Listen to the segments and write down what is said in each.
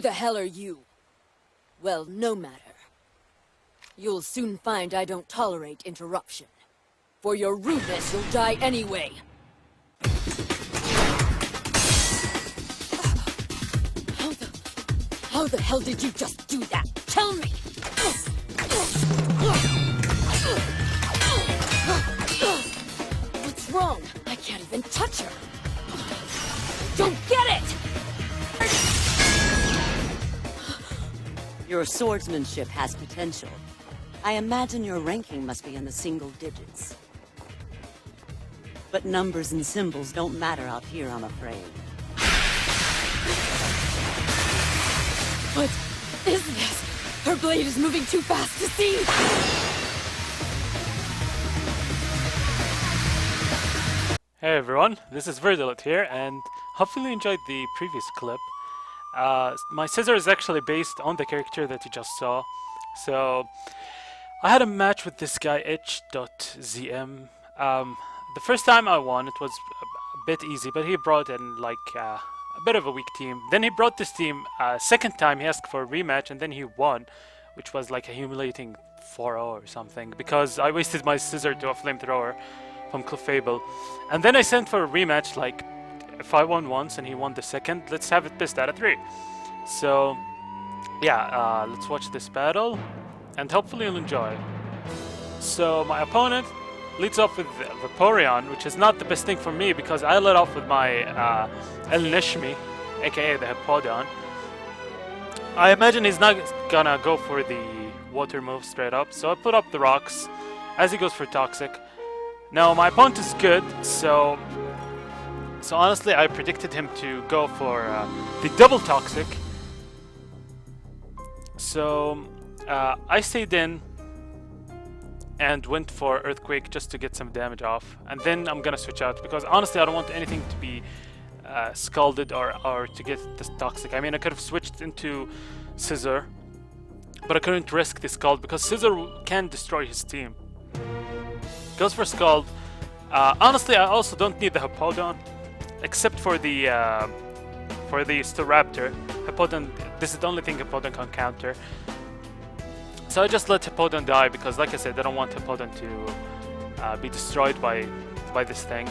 the hell are you? Well, no matter. You'll soon find I don't tolerate interruption. For your rudeness, you'll die anyway. How the hell did you just do that? Tell me! What's wrong? I can't even touch her. Don't get it! Your swordsmanship has potential. I imagine your ranking must be in the single digits. But numbers and symbols don't matter out here, I'm afraid. What is this? Her blade is moving too fast to see! Hey everyone, this is Verdilet here, and hopefully you enjoyed the previous clip. My scissor is actually based on the character that you just saw. So, I had a match with this guy, H.ZM. The first time I won, it was a bit easy, but he brought in like a bit of a weak team. Then he brought this team, second time he asked for a rematch, and then he won, which was like a humiliating 4-0 or something, because I wasted my scissor to a flamethrower from Clefable. And then I sent for a rematch, like, if I won once and he won the second, let's have it pissed out of 3. So, yeah, let's watch this battle, and hopefully you'll enjoy. So, my opponent leads off with Vaporeon, which is not the best thing for me, because I led off with my El Nishmi, aka the Hippowdon. I imagine he's not gonna go for the water move straight up, so I put up the rocks as he goes for Toxic. Now, my opponent is good, so honestly, I predicted him to go for the double Toxic. So, I stayed in and went for Earthquake just to get some damage off. And then I'm gonna switch out, because honestly, I don't want anything to be scalded or to get this Toxic. I mean, I could have switched into Scissor, but I couldn't risk the Scald, because Scissor can destroy his team. Goes for Scald. Honestly, I also don't need the Hippowdon, except for the Staraptor. Hippowdon, this is the only thing Hippowdon can counter. So I just let Hippowdon die, because like I said, I don't want Hippowdon to be destroyed by this thing.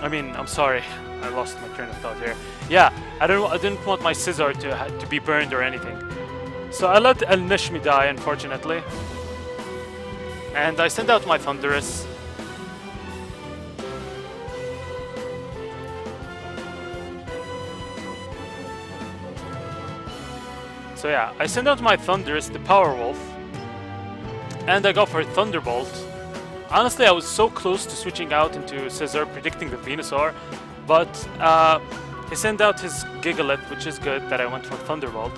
I mean, I'm sorry, I lost my train of thought here. Yeah, I didn't want my Scissor to be burned or anything. So I let El Nishmi die, unfortunately. And I send out my Thunderous. So yeah, I send out my Thunderous, the Power Wolf, and I go for Thunderbolt. Honestly, I was so close to switching out into Scissor, predicting the Venusaur, but he sent out his Gigalith, which is good that I went for Thunderbolt.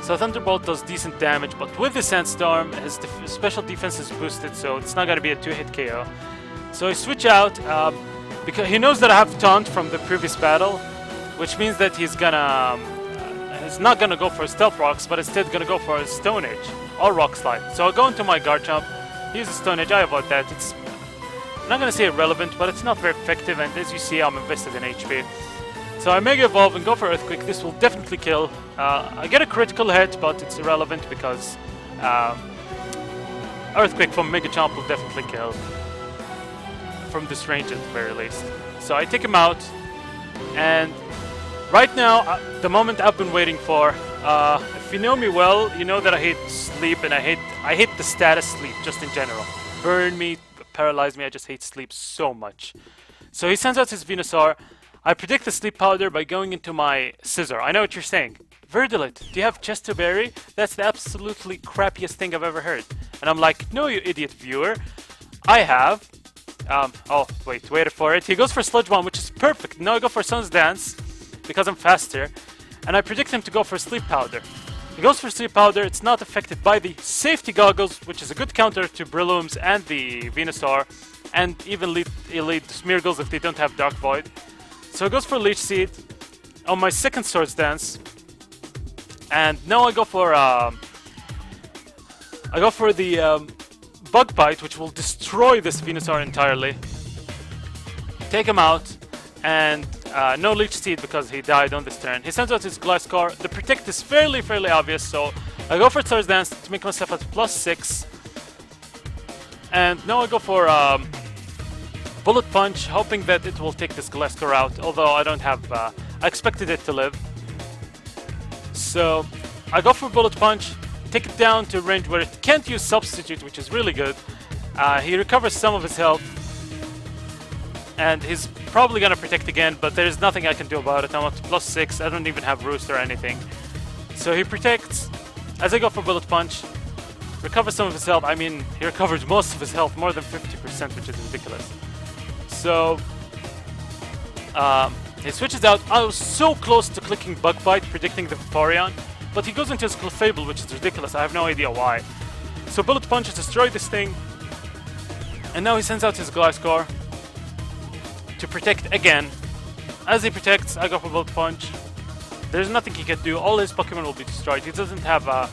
So Thunderbolt does decent damage, but with the Sandstorm, his special defense is boosted, so it's not going to be a 2-hit KO. So I switch out, because he knows that I have Taunt from the previous battle, which means that he's not gonna go for Stealth Rocks, but instead gonna go for a Stone Edge or Rock Slide. So I go into my Garchomp, use a Stone Edge, I avoid that. It's, I'm not gonna say irrelevant, but it's not very effective, and as you see, I'm invested in HP. So I Mega Evolve and go for Earthquake. This will definitely kill. I get a critical hit, but it's irrelevant because Earthquake from Mega Chomp will definitely kill. From this range at the very least. So I take him out, and right now, the moment I've been waiting for. If you know me well, you know that I hate sleep, and I hate the status sleep just in general. Burn me, paralyze me, I just hate sleep so much. So he sends out his Venusaur. I predict the Sleep Powder by going into my Scissor. I know what you're saying. Verdilet, do you have Chesto Berry? That's the absolutely crappiest thing I've ever heard. And I'm like, no, you idiot viewer. I have. Oh, wait for it. He goes for Sludge Bomb, which is perfect. Now I go for Sun's Dance, because I'm faster. And I predict him to go for Sleep Powder. He goes for Sleep Powder. It's not affected by the Safety Goggles, which is a good counter to Brillooms and the Venusaur, and even Elite Smeargles if they don't have Dark Void. So he goes for Leech Seed on my second Swords Dance. And now I go for the Bug Bite, which will destroy this Venusaur entirely. Take him out, and No Leech Seed because he died on this turn. He sends out his Gliscor. The Protect is fairly obvious, so I go for Swords Dance to make myself at +6. And now I go for Bullet Punch, hoping that it will take this Gliscor out, although I don't have... I expected it to live. So I go for Bullet Punch, take it down to a range where it can't use Substitute, which is really good. He recovers some of his health. And he's probably gonna Protect again, but there's nothing I can do about it. I'm up to +6, I don't even have Roost or anything. So he protects. As I go for Bullet Punch, recover some of his health. I mean, he recovered most of his health, more than 50%, which is ridiculous. So, he switches out. I was so close to clicking Bug Bite, predicting the Vaporeon, but he goes into his Clefable, which is ridiculous. I have no idea why. So Bullet Punch has destroyed this thing, and now he sends out his Gliscor to protect again. As he protects, I go for Bullet Punch. There's nothing he can do. All his Pokemon will be destroyed. He doesn't have a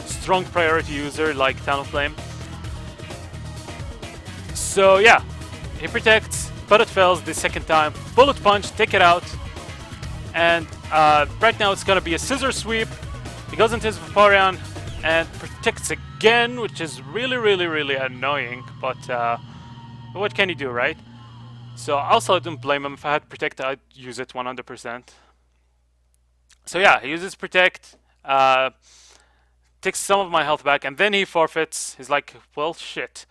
strong priority user like Talonflame. So yeah, he protects, but it fails the second time. Bullet Punch, take it out. And right now it's gonna be a Scissor Sweep. He goes into his Vaporeon and protects again, which is really annoying. But what can you do, right? So also I don't blame him. If I had Protect, I'd use it 100%. So yeah, he uses Protect, takes some of my health back, and then he forfeits. He's like, well, shit.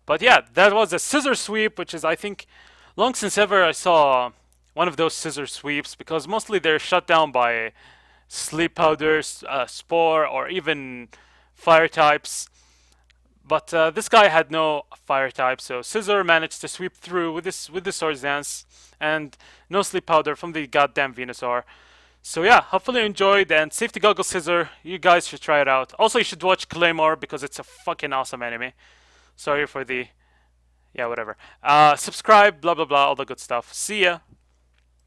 But yeah, that was a Scissor Sweep, which is, I think, long since ever I saw one of those Scissor Sweeps, because mostly they're shut down by Sleep Powders, Spore, or even Fire types. But this guy had no Fire type, so Scissor managed to sweep through with the Swords Dance, and no Sleep Powder from the goddamn Venusaur. So yeah, hopefully you enjoyed, and Safety Goggles Scissor, you guys should try it out. Also, you should watch Claymore, because it's a fucking awesome anime. Sorry for the... yeah, whatever. Subscribe, blah blah blah, all the good stuff. See ya!